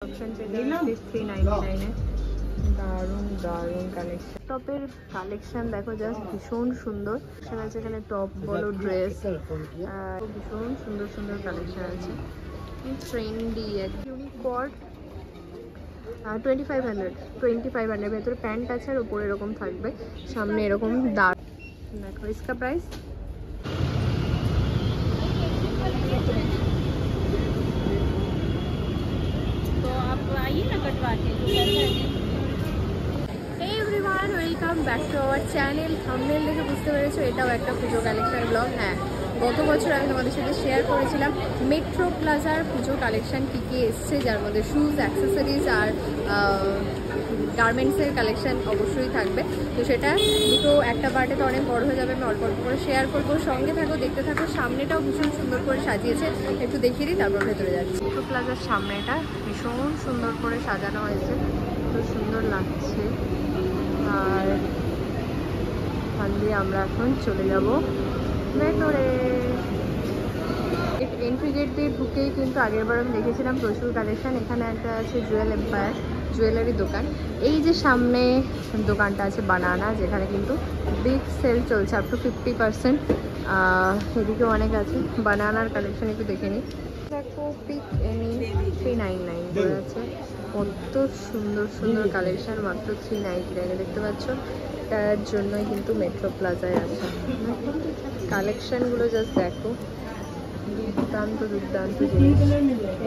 Option পেয়ে 399 দারুণ দারুণ কালেকশন। টপের কালেকশন দেখো জাস্ট ভীষণ সুন্দর। আছে এখানে টপ বলো ড্রেস, ভীষণ সুন্দর সুন্দর কালেকশন আছে। ট্রেন্ডি ইউনিক কর্ড 2500 ভেতরে প্যান্ট আছে আর উপরে এরকম থাকবে, সামনে এরকম দাগ। দেখো इसका प्राइस तो आप आइए ना कटवा के। Hey everyone, welcome back to our channel। Thumbnail দেখে বুঝতে পেরেছো এটাও একটা পুজো কালেকশন ব্লগ। হ্যাঁ, গত বছর আমি তোমাদের সাথে শেয়ার করেছিলাম মেট্রো প্লাজার পুজো কালেকশন কী কী এসছে, যার মধ্যে শুজ, অ্যাক্সেসরিজ আর গার্মেন্টসের কালেকশন অবশ্যই থাকবে। তো সেটা দুটো একটা পার্টে তো অনেক বড় হয়ে যাবে, আমি অল্প অল্প করে শেয়ার করবো। সঙ্গে থাকো, দেখতে থাকো। সামনেটাও ভীষণ সুন্দর করে সাজিয়েছে, একটু দেখিয়ে দিই তারপর ভেতরে যাচ্ছি। মেট্রো প্লাজার সামনেটা ভীষণ সুন্দর করে সাজানো হয়েছে, তো সুন্দর লাগছে। আর ওখান দিয়ে আমরা এখন চলে যাব ভেতরে। এন্ট্রি গেট দিয়ে ঢুকেই কিন্তু আগেরবার আমি দেখেছিলাম প্রচুর কালেকশন। এখানে একটা আছে জুয়েল এম্পায়ার জুয়েলারি দোকান। এই যে সামনে দোকানটা আছে বানানা, যেখানে কিন্তু বিগ সেল চলছে আপ টু 50%। এদিকে অনেক আছে বানানার কালেকশন, একটু দেখে নিই। দেখো পিক এনি 399 করে আছে, কত সুন্দর সুন্দর কালেকশন, মাত্র 399 দেখতে পাচ্ছ। তার জন্যই কিন্তু মেট্রো প্লাজায় আছে। কালেকশনগুলো জাস্ট দেখো, দুর্দান্ত দুর্দান্ত জিনিস।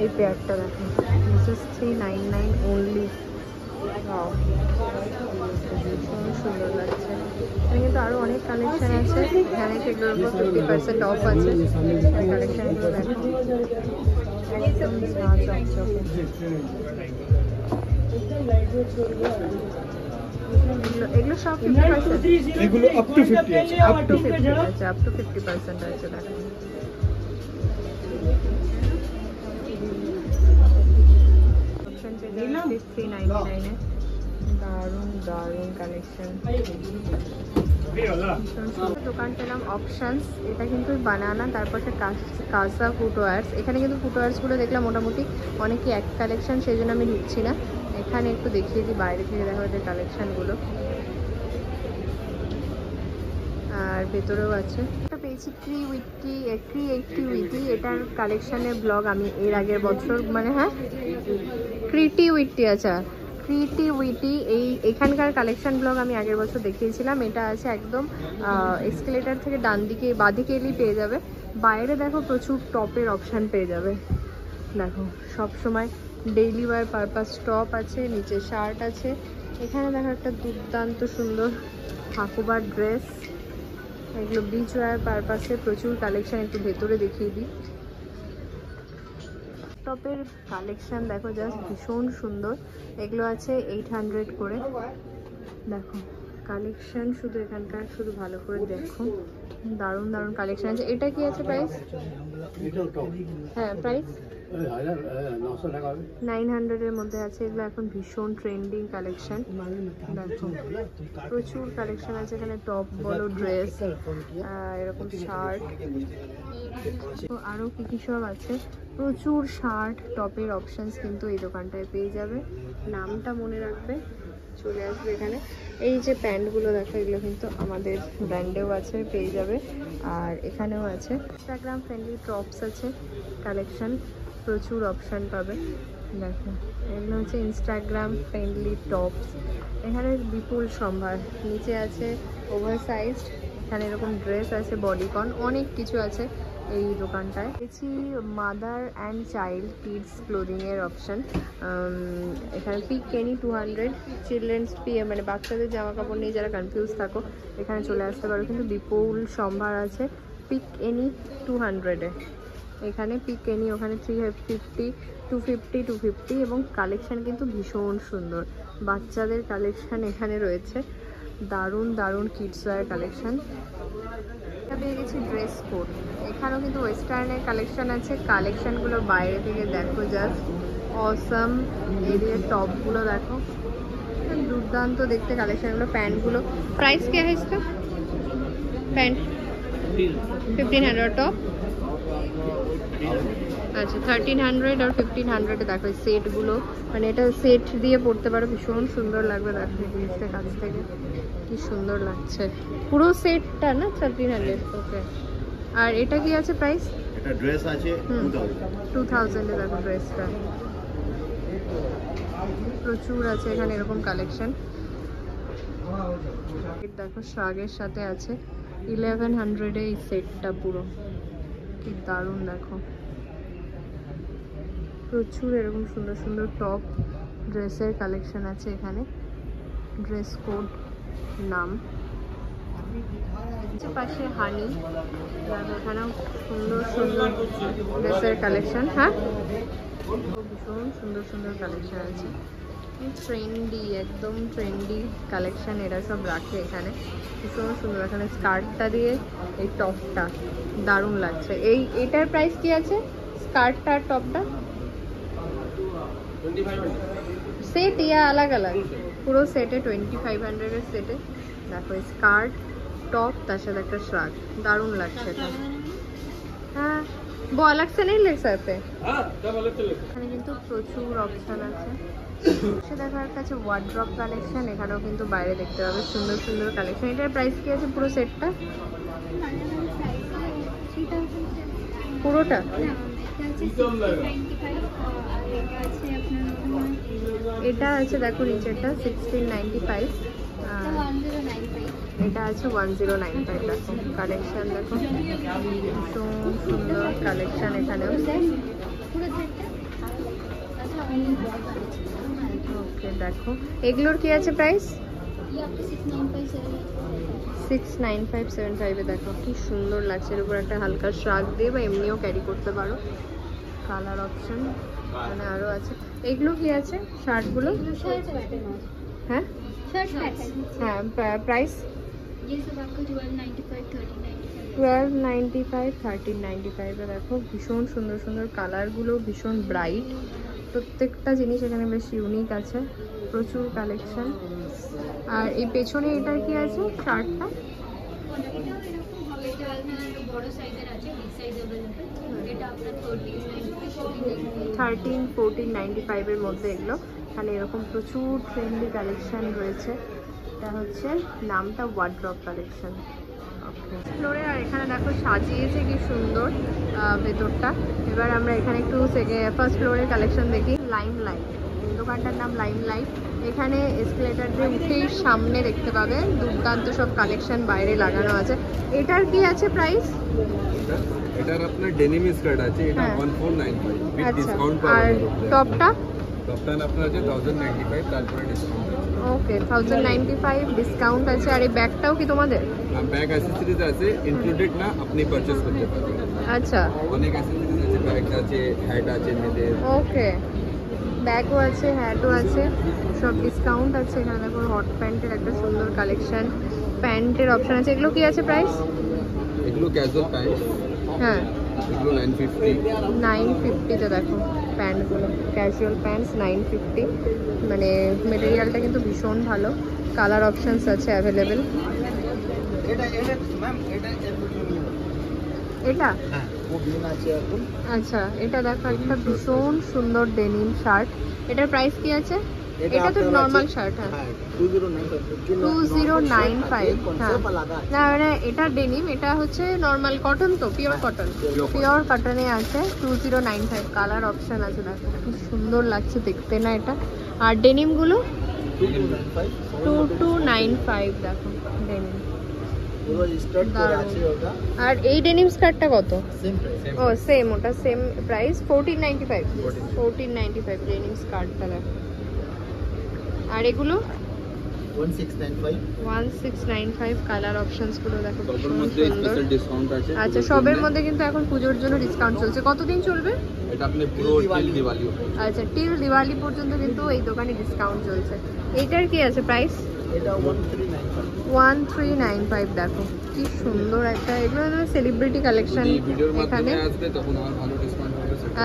এই পেয়ারটা দেখো, জাস্ট 399 অনলি। ভীষণ সুন্দর লাগছে। এখানে কিন্তু আরও অনেক কালেকশন আছে, এখানে সেগুলোর উপর 50% অফ আছে। কালেকশনগুলো দেখো একদম ঝাঁ চকচকে। এগুলো সব 50%, এগুলো আপ টু 50 আছে, আপ টু 50 আছে, আপ টু 50% আছে। দেখো অপশন পেয়ে 399 দারুণ দারুণ কালেকশন। দোকানটার নাম অপশনস। এটা কিন্তু বানানা, তারপর কাসা ফুটওয়ার্স। এখানে কিন্তু ফুটওয়ার্সগুলো দেখলাম মোটামুটি অনেকই এক কালেকশন, সেই জন্য আমি ঢুকছি না। এখানে একটু দেখিয়ে দিই বাইরে থেকে দেখা যায় কালেকশনগুলো। আর ভেতরেও আছে। এটা পেয়েছি ক্রিয়েটিভিটি, এটার কালেকশনের ব্লগ আমি এর আগের বছর ক্রিয়েটিভিটি, আচ্ছা ক্রিয়েটিভিটি, এখানকার কালেকশন ব্লগ আমি আগের বছর দেখিয়েছিলাম। এটা আছে একদম এসকেলেটার থেকে ডান দিকে বাঁদিকে এলেই পেয়ে যাবে। বাইরে দেখো প্রচুর টপের অপশান পেয়ে যাবে। দেখো সব সময় ডেইলি ওয়্যার পারপাস টপ আছে, নিচে শার্ট আছে। এখানে দেখো একটা দুর্দান্ত সুন্দর হাকুবার ড্রেস, এগুলো বিচ ওয়্যার পারপাসে প্রচুর কালেকশন। একটু ভেতরে দেখিয়ে দিই। টপের কালেকশন দেখো জাস্ট ভীষণ সুন্দর। এগুলো আছে 800 করে। দেখো কালেকশন শুধু এখানকার, শুধু ভালো করে দেখো, দারুণ দারুণ কালেকশন আছে। এটা কি আছে প্রাইস? হ্যাঁ প্রাইস 900 এর মধ্যে আছে। এগুলো এখন ভীষণ ট্রেন্ডিং কালেকশন। দেখো প্রচুর কালেকশন আছে এখানে, টপ বলো ড্রেস, এরকম শার্ট, আরও কি কি সব আছে। প্রচুর শার্ট টপের অপশানস কিন্তু এই দোকানটায় পেয়ে যাবে। নামটা মনে রাখবে, চলে আসবে এখানে। এই যে প্যান্টগুলো দেখো, এগুলো কিন্তু আমাদের ব্র্যান্ডেও আছে, পেয়ে যাবে। আর এখানেও আছে ইনস্টাগ্রাম ফ্রেন্ডলি টপস আছে কালেকশন, প্রচুর অপশান পাবে। দেখো এগুলো হচ্ছে ইনস্টাগ্রাম ফ্রেন্ডলি টপস। এখানে বিপুল সম্ভার, নিচে আছে ওভার সাইজড, এখানে এরকম ড্রেস আছে, বডিকন, অনেক কিছু আছে এই দোকানটায়। দেখছি মাদার অ্যান্ড চাইল্ড কিডস ক্লোদিংয়ের অপশান। এখানে পিক এনি 200, চিলড্রেন্স বাচ্চাদের জামা কাপড় নিয়ে যারা কনফিউজ থাকো এখানে চলে আসতে পারো। কিন্তু বিপুল সম্ভার আছে পিক এনি 200-এ। এখানে পিক এনি, ওখানে 350, 250 এবং কালেকশান কিন্তু ভীষণ সুন্দর। বাচ্চাদের কালেকশান এখানে রয়েছে, দারুণ দারুণ কিডস ওয়্যার কালেকশান। পেয়ে গেছি ড্রেস কোড। এখানেও কিন্তু ওয়েস্টার্নের কালেকশান আছে। কালেকশানগুলো বাইরে থেকে দেখো জাস্ট অসাম। এদিকে টপগুলো দেখো দুর্দান্ত দেখতে কালেকশানগুলো। প্যান্টগুলো প্রাইস কে है इसका? প্যান্ট 1500, টপ আচ্ছা 1300 আর 1500 দেখো সেটগুলো, মানে এটা সেট দিয়ে পড়তে পারো, ভীষণ সুন্দর লাগবে। দেখো জিনিসটা কাছ থেকে কি সুন্দর লাগছে, পুরো সেটটা না 1300। ওকে, আর এটা কি আছে প্রাইস? এটা ড্রেস আছে 2000 এ। দেখো ড্রেসটা প্রচুর আছে এখানে এরকম কালেকশন। দেখো শাগের সাথে আছে 1100 এ এই সেটটা পুরো, কি দারুণ। দেখো প্রচুর এরকম সুন্দর সুন্দর টপ ড্রেসের কালেকশন আছে এখানে, ড্রেস কোড নাম পাশে হানি। এখানেও সুন্দর সুন্দর ড্রেসের কালেকশন। হ্যাঁ, ভীষণ সুন্দর সুন্দর কালেকশন আছে, ট্রেন্ডি, একদম ট্রেন্ডি কালেকশন এরা সব রাখে এখানে, ভীষণ সুন্দর। এখানে স্কার্টটা দিয়ে এই টপটা দারুণ লাগছে। এটার প্রাইস কি আছে? স্কার্টটা আর টপটা সেট ইয়া আলাগ আলাগ? পুরো সেটে 2500 এর সেটে। দেখো স্কার্ট टॉप তার সাথে একটা শ্রাগ, দারুণ লাগছে এটা। হ্যাঁ, वो अलग से नहीं ले सकते। এখানে কিন্তু প্রচুর অপশন আছে। সে দেখার কাছে ওয়ার্ড্রপ কালেকশন, এখানেও কিন্তু বাইরে দেখতে পাবে সুন্দর সুন্দর কালেকশন। এটার প্রাইস কি আছে পুরো সেটটা? পুরোটা এটা আছে দেখো নিচেরটা 1695, এটা আছে 1095। দেখো কালেকশন, দেখো ভীষণ সুন্দর কালেকশন এখানেও। ওকে, দেখো এগুলোর কি আছে প্রাইস? 69575 এ। দেখো কি সুন্দর লাগছে, এর উপর একটা হালকা শ্রাগ দিয়ে বা এমনিও ক্যারি করতে পারো। কালার অপশন মানে আরো আছে। এগুলো কি আছে শার্টগুলো? হ্যাঁ হ্যাঁ, প্রাইস 1295 1395 এ। দেখো ভীষণ সুন্দর সুন্দর কালারগুলো, ভীষণ ব্রাইট, প্রত্যেকটা জিনিস এখানে বেশ ইউনিক আছে, প্রচুর কালেকশন। আর এই পেছনে এটার কি আছে শার্টটা? 13-1495 এর মধ্যে এগুলো। এখানে এরকম প্রচুর ট্রেন্ডি কালেকশন রয়েছে। এটা হচ্ছে নামটা ওয়ার্ড্রপ কালেকশন। ফ্লোরে আর এখানে দেখো সাজিয়েছে কি সুন্দর ভেতরটা। এবার আমরা এখানে একটু ফার্স্ট ফ্লোরের কালেকশন দেখি। লাইম লাইট, দোকানটার নাম লাইম লাইট। এখানে এসকেলেটার দিয়ে উঠেই সামনে দেখতে পাবে দুর্দান্ত সব কালেকশন বাইরে লাগানো আছে। এটার কি আছে প্রাইস? এটার আপনার ডেনিম স্কার্ট আছে, এটা 1495 উইথ ডিসকাউন্ট পাবেন। আর টপটা? টপটা আপনার আছে 1095, তারপরে ডিসকাউন্ট আছে। ওকে, 1095 ডিসকাউন্ট আছে। আর এই ব্যাগটাও কি তোমাদের? ব্যাগ অ্যাসেসরিজ আছে, ইনক্লুডেড না, আপনি পারচেজ করতে পারবেন। আচ্ছা, অনেক অ্যাসেসরিজ আছে, ব্যাগ আছে, হ্যাট আছে মেয়েদের। ওকে, ব্যাগও আছে, হ্যাটও আছে, সব ডিসকাউন্ট আছে। এখানে দেখো হট প্যান্টের একটা সুন্দর কালেকশন, প্যান্টের অপশন আছে। এগুলো কি আছে প্রাইস? এগুলো ক্যাজুয়াল প্যান্ট। হ্যাঁ, এগুলো 950। 950 তে দেখো প্যান্টগুলো, ক্যাজুয়াল প্যান্টস 950। মানে মেটেরিয়ালটা কিন্তু ভীষণ ভালো, কালার অপশনস আছে অ্যাভেলেবেল। এটা আচ্ছা, এটা দেখো একটা ভীষণ সুন্দর ডেনিম শার্ট। এটার প্রাইস কি আছে? এটা তো নর্মাল শার্ট। হ্যাঁ, 2095। হ্যাঁ, না মানে এটা ডেনিম, এটা হচ্ছে নর্মাল কটন, তো পিওর কটন, পিওর কটনে আছে 2095। কালার অপশন আছে, দেখো কি সুন্দর লাগছে দেখতে না এটা। আর ডেনিমগুলো 2295। দেখো ডেনিম, আর এই ডেনিম স্কার্টটা কত? ও সেম, ওটা সেম প্রাইস 1495 ডেনিম স্কার্টটা। দেখো আর এগুলো 1695। কালার অপশনস গুলো দেখো ভীষণ সুন্দর। আচ্ছা, সবের মধ্যে কিন্তু এখন পুজোর জন্য ডিসকাউন্ট চলছে। কতদিন চলবে এটা? আপনি পুরো টিল দিওয়ালি। আচ্ছা, টিল দিওয়ালি পর্যন্ত কিন্তু এই দোকানে ডিসকাউন্ট চলছে। এইটার কি আছে প্রাইস? এটা 1395। দেখো কি সুন্দর একটা, এগুলো সেলিব্রিটি কালেকশন এখানে।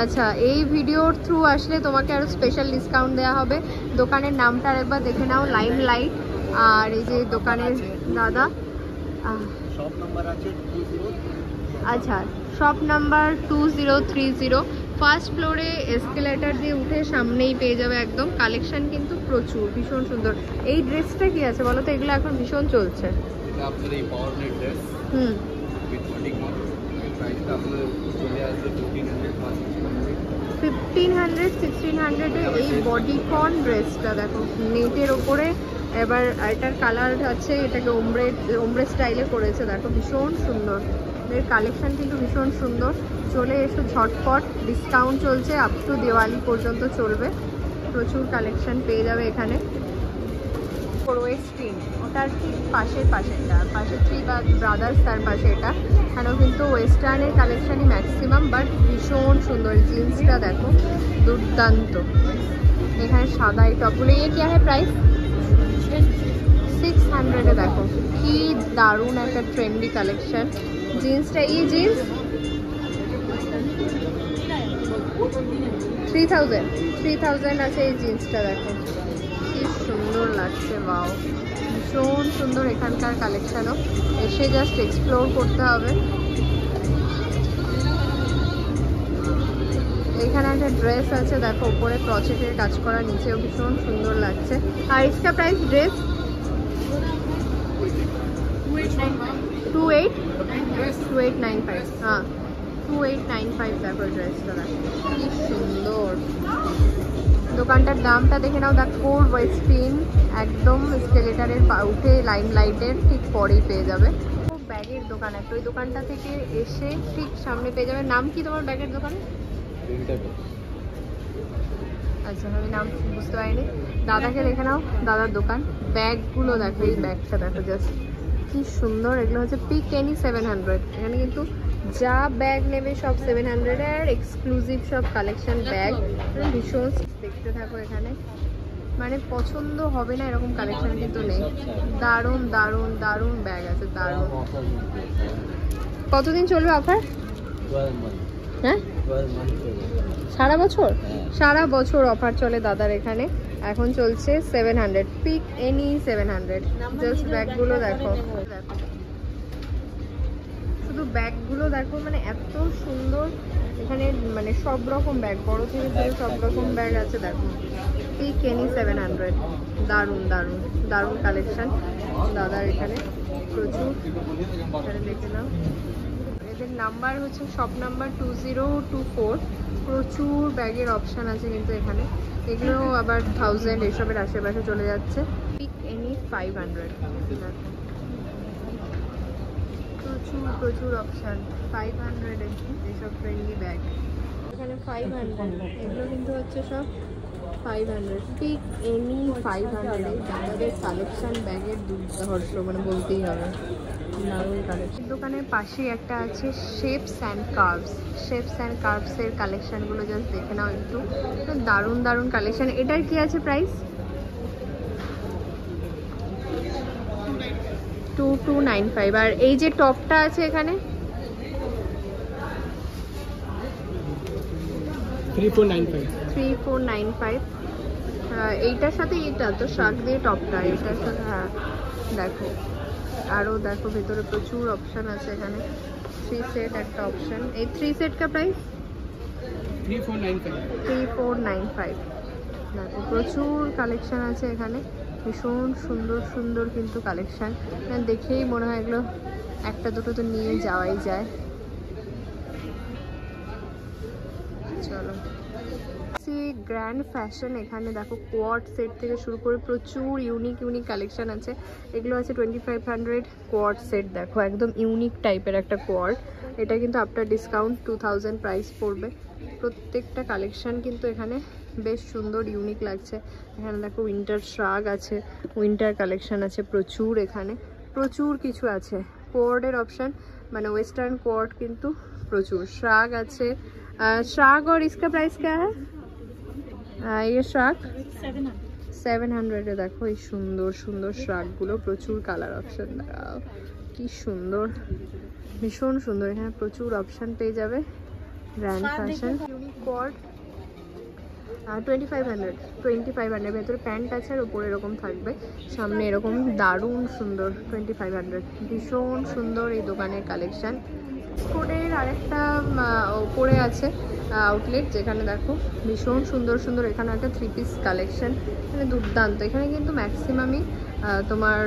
আচ্ছা, এই ভিডিওর থ্রু আসলে তোমাকে আরো স্পেশাল ডিসকাউন্ট দেওয়া হবে। দোকানের নামটা একবার দেখে নাও, লাইম লাইট। আর এই যে দোকানের দাদা, শপ নাম্বার আছে 20। আচ্ছা শপ নাম্বার 2030। ফার্স্ট ফ্লোরে এসকেলেটার দিয়ে উঠে সামনেই পেয়ে যাবে একদম। কালেকশন কিন্তু প্রচুর, ভীষণ সুন্দর। এই ড্রেসটা কি আছে বলো তো? এগুলো এখন ভীষণ চলছে। আপনার এই power net dress hmm, with bodycon, প্রাইসটা আপনার চলে আসবে 1500 1600 এই বডিকন ড্রেসটা দেখো, নেটের ওপরে। এবার এটার কালার আছে, এটাকে ওমব্রে স্টাইলে করেছে, দেখো ভীষণ সুন্দর। এর কালেকশন কিন্তু ভীষণ সুন্দর। চলে এসো ঝটপট, ডিসকাউন্ট চলছে আপ টু দিওয়ালি পর্যন্ত চলবে। প্রচুর কালেকশন পেয়ে যাবে এখানে। ওয়েস্টিন ওটার ঠিক পাশে থ্রি ব্রাদার্স, তার পাশে এটা। এখানেও কিন্তু ওয়েস্টার্নের কালেকশনই ম্যাক্সিমাম, বাট ভীষণ সুন্দর। জিন্সটা দেখো দুর্দান্ত। এখানে সাদা এই টপগুলো, ये क्या है प्राइस? 600 দেখো কি দারুণ একটা ট্রেন্ডি কালেকশন। জিন্সটা, এই জিন্স 3000 আছে। এই জিন্সটা দেখো কি সুন্দর লাগছে, ওয়াও ভীষণ সুন্দর। এখানকার কালেকশনও এসে জাস্ট এক্সপ্লোর করতে হবে। এখানে একটা ড্রেস আছে দেখো, উপরে ক্রচেটের কাজ করা, নিচেও ভীষণ সুন্দর লাগছে। আর इसका প্রাইস ড্রেস 2895। হ্যাঁ 2895 দেখো ড্রেসটা দেখো কি সুন্দর। দোকানটার দামটা দেখে নাও, দেখো ওয়েস্টিন একদম স্কেলেটারের উঠে লাইমলাইটের ঠিক পরেই পেয়ে যাবে। ব্যাগের দোকান একটা, ওই দোকানটা থেকে এসে ঠিক সামনে পেয়ে যাবে। নাম কি তোমার ব্যাগের দোকানে? আচ্ছা আমি নাম বুঝতে পারিনি। দাদাকে দেখে নাও, দাদার দোকান। ব্যাগগুলো দেখো, এই ব্যাগটা দেখো জাস্ট কি সুন্দর। এগুলো হচ্ছে পিক এনি 700। এখানে কিন্তু যা ব্যাগ নেবে সব 700 আর এক্সক্লুসিভ সব কালেকশন ব্যাগ। ভীষণ দেখতে থাকো এখানে, মানে পছন্দ হবে না এরকম কালেকশন কিন্তু নেই। দারুণ দারুণ দারুণ ব্যাগ আছে, দারুণ। কতদিন চলবে অফার? হ্যাঁ সারা বছর? সারা বছর অফার চলে দাদার এখানে। এখন চলছে 700, পিক এনি 700। জাস্ট ব্যাগগুলো দেখো, শুধু ব্যাগগুলো দেখো, মানে এত সুন্দর। এখানে মানে সব রকম ব্যাগ, বড় থেকে ছোট সব রকম ব্যাগ আছে দেখো। Pick any 700। দারুণ দারুণ দারুণ কালেকশন দাদার এখানে প্রচুর। এখানে দেখে নাও, এদের নাম্বার হচ্ছে শপ নাম্বার 2024। প্রচুর ব্যাগের অপশান আছে কিন্তু এখানে। এগুলো আবার 1000 এসবের আশেপাশে চলে যাচ্ছে। পিক এনি 500 দেখো, প্রচুর প্রচুর অপশান। 500 এইসব ট্রেন্ডি ব্যাগ এখানে 500। এগুলো কিন্তু হচ্ছে সব 500। Pick any 500। দাদাদের কালেকশন ব্যাগের দুর্ধর্ষ, মানে বলতেই হবে, দারুণ কালেকশন। দোকানের পাশে একটা আছে শেপস অ্যান্ড কার্ভসের কালেকশনগুলো জাস্ট দেখে নাও একটু, দারুণ দারুণ কালেকশন। এটার কি আছে প্রাইস? 2295। আর এই যে টপটা আছে এখানে 3495। এইটার সাথে এটা তো শাক দিয়ে টপটা, এটার সাথে হ্যাঁ দেখো। আরও দেখো ভেতরে প্রচুর অপশান আছে এখানে। 3 সেট একটা অপশান। এই 3 সেট কা প্রাইস 3495। দেখো প্রচুর কালেকশান আছে এখানে, ভীষণ সুন্দর সুন্দর কিন্তু কালেকশান। দেখেই মনে হয় এগুলো একটা দুটো তো নিয়ে যাওয়াই যায়। চলো গ্র্যান্ড ফ্যাশন। এখানে দেখো কোয়াড সেট থেকে শুরু করে প্রচুর ইউনিক কালেকশন আছে। এগুলো আছে 2500 কোয়াড সেট, দেখো একদম ইউনিক টাইপের একটা কোয়াড। এটা কিন্তু আফটার ডিসকাউন্ট 2000 প্রাইস পড়বে। প্রত্যেকটা কালেকশন কিন্তু এখানে বেশ সুন্দর ইউনিক লাগছে। এখানে দেখো উইন্টার শ্রাগ আছে, উইন্টার কালেকশন আছে প্রচুর। এখানে প্রচুর কিছু আছে। কোয়ার্ডের অপশান মানে ওয়েস্টার্ন কোয়ার্ড কিন্তু প্রচুর। শ্রাগ আছে। श्राग और इसका प्राइस क्या है? ये श्राग 700। দেখো এই সুন্দর সুন্দর শ্রাগগুলো, প্রচুর কালার অপশান। দাঁড়াও কি সুন্দর, ভীষণ সুন্দর। এখানে প্রচুর অপশান পেয়ে যাবে। Grand fashion unique coord 2500। ভেতরে প্যান্ট আছে আর উপরে এরকম থাকবে, সামনে এরকম দারুণ সুন্দর। 2500 ভীষণ সুন্দর এই দোকানের কালেকশন। কোডের আরেকটা ওপরে আছে আউটলেট, যেখানে দেখো ভীষণ সুন্দর সুন্দর এখানে একটা 3 পিস কালেকশন, মানে দুর্দান্ত। এখানে কিন্তু ম্যাক্সিমামই তোমার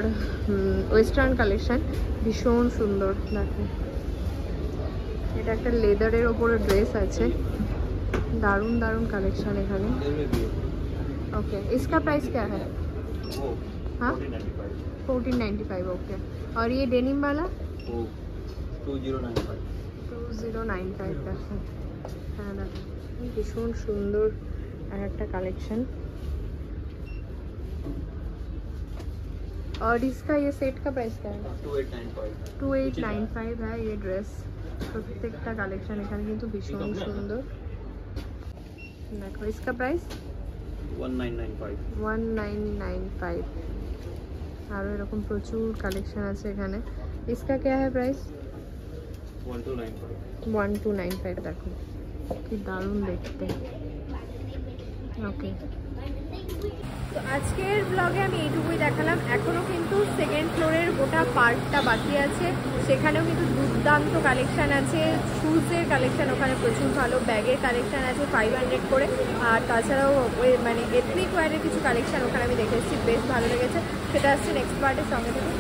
ওয়েস্টার্ন কালেকশন, ভীষণ সুন্দর। দেখো এটা একটা লেদারের ওপরে ড্রেস আছে, दारुण दारुण कलेक्शन एखाने। ओके, इसका प्राइस क्या है? हाँ 1495। ओके, और ये डेनिम वाला 2095 का है। हाँ ना, भीषण सुंदर একটা কালেকশন। और इसका ये सेट का प्राइस क्या है? 2895 है ये ड्रेस। প্রত্যেকটা কালেকশন এখানে কিন্তু ভীষণ সুন্দর। देखो इसका प्राइस 1995। और এরকম প্রচুর কালেকশন আছে এখানে। इसका क्या है प्राइस? 1295। দেখো কি দারুণ দেখতে। ওকে, তো আজকের ব্লগে আমি এইটুকুই দেখালাম। এখনও কিন্তু সেকেন্ড ফ্লোরের গোটা পার্টটা বাকি আছে, সেখানেও কিন্তু দুর্দান্ত কালেকশান আছে। শুজের কালেকশান ওখানে প্রচুর ভালো, ব্যাগের কালেকশান আছে 500 করে, আর তাছাড়াও ওই মানে এথনিক ওয়্যারের কিছু কালেকশান ওখানে আমি দেখেছি, বেশ ভালো লেগেছে। সেটা আসছে নেক্সট পার্টের সঙ্গে থেকে।